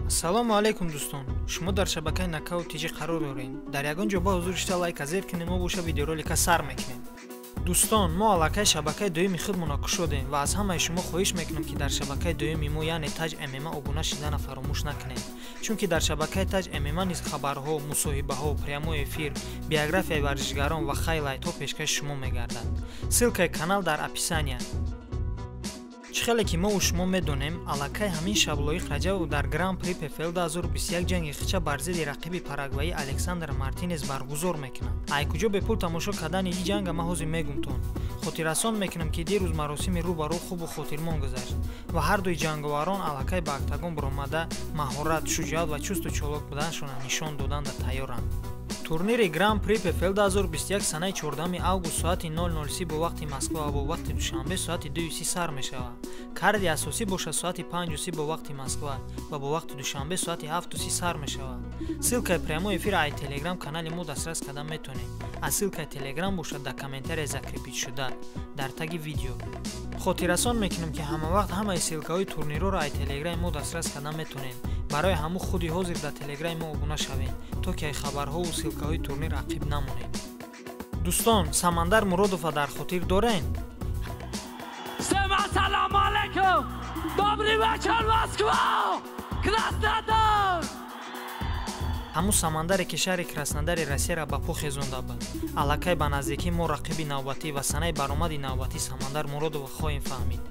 салому алайкум дӯстон, шумо дар шабакаи накау тиҷи қарор дорем. Дар ягон ҷо ба ҳузур ишта лайк азер ки мо боша видеоролика сар мекунем. дӯстон, мо аллакай шабакаи дуюми худмона кушодем ва аз ҳамаи шумо хоҳиш мекунам ки дар шабакаи дуюми мо яъне Taj MMA обуна шидана фаромӯш накунед. Чунки дар шабакаи Taj MMA низ хабарҳо, мусоҳибаҳо, прямои эфир, биографияи варзишгарон ва хайлайтҳо пешкаши шумо мегардад. Ссилкаи канал дар описания. Чхеле ки мо у шумо медонем, аллакай ҳамин Шаблоиқ Раҷабов дар Гран-при PFL 2021 ҷанги хича бар зидди рақиби парагваи Александр Мартинес баргузор мекунад. Ай куҷо бепул тамошо кардани ин ҷанга ма ҳозир мегумтон. Хотиррасон мекунам ки дирӯз маросими рӯ ба рӯ хубу хотирмон гузашт ва ҳар дуи ҷанговарон аллакай ба октагон биромада маҳорат, шуҷоат ва чусту чолок буданашона нишон доданда тайёранд. Турнири Гран-при PFL 2021 санаи 14 август соати 00:30 бо вақти Москва ва бо вақти душанбе соати 2:30 сар мешавад. Карди асосӣ боша соати 5:30 бо вақти Москва ва бо вақти душанбе соати 7:30 сар мешавад. Ссилкаи прямои эфир ай Telegram канали мо дастрас карда метонед. А ссилкаи Telegram боша дар комментария закрепитшуда дар таги видео. Хотиррасон мекунам ки ҳама вақт ҳамаи ссилкаҳои турнирҳоро ай Telegram мо дастрас карда метонед. Барои ҳамун худи ҳозир дар Telegram мо обуна шавед, то ки ай хабарҳо ва ссилкаҳои турнир ақиб намонед. дӯстон, Самандар Муродова дар хотир доред? Assalamu alaikum! Добрый вечер, Москва! Краснодар! ҳамун Самандаре ки шаҳри Краснодари Россияро ба пӯ хезонда буд. Аллакай ба наздикӣ мо рақиби навбатӣ ва санаи баромади навбатӣ Самандар Муродова хоҳем фаҳмид.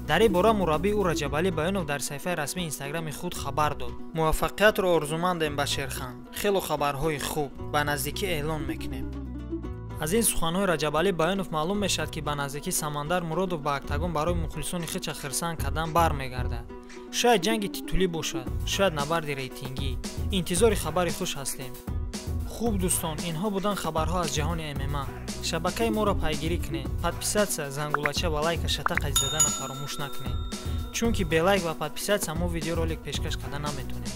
дар ин бора мураббии ӯ Раҷабалӣ Баёнов дар саҳифаи расмии инстаграми худ хабар дод. Муваффақиятро орзумандем Баширхан. хело хабарҳои хуб ба наздикӣ эълон мекунем. аз ин суханҳои Раҷабалӣ Баёнов маълум мешавад ки ба наздикӣ Самандар Муродов ба октагон барои мухлисони хича хирсанд кардан бармегардад. шояд ҷанги титулӣ бошад, шояд набарди рейтингӣ. интизори хабари хуш ҳастем. хуб дӯстон, инҳо буданд хабарҳо аз ҷаҳони MMA. шабакаи моро пайгирӣ кунед, подписатсия, зангулача ва лайка шатақаҷ задана фаромӯш накунед. чунки бе лайк ва подписатсия мо видеоролик пешкаш карда наметонем.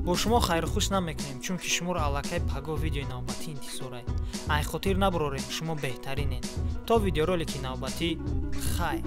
бо шумо хайрухуш намекунем, чунки шуморо аллакай паго видеои навбатӣ интизоред. ай хотир набурорем, шумо беҳтаринед. то видеоролики навбатӣ, хайр.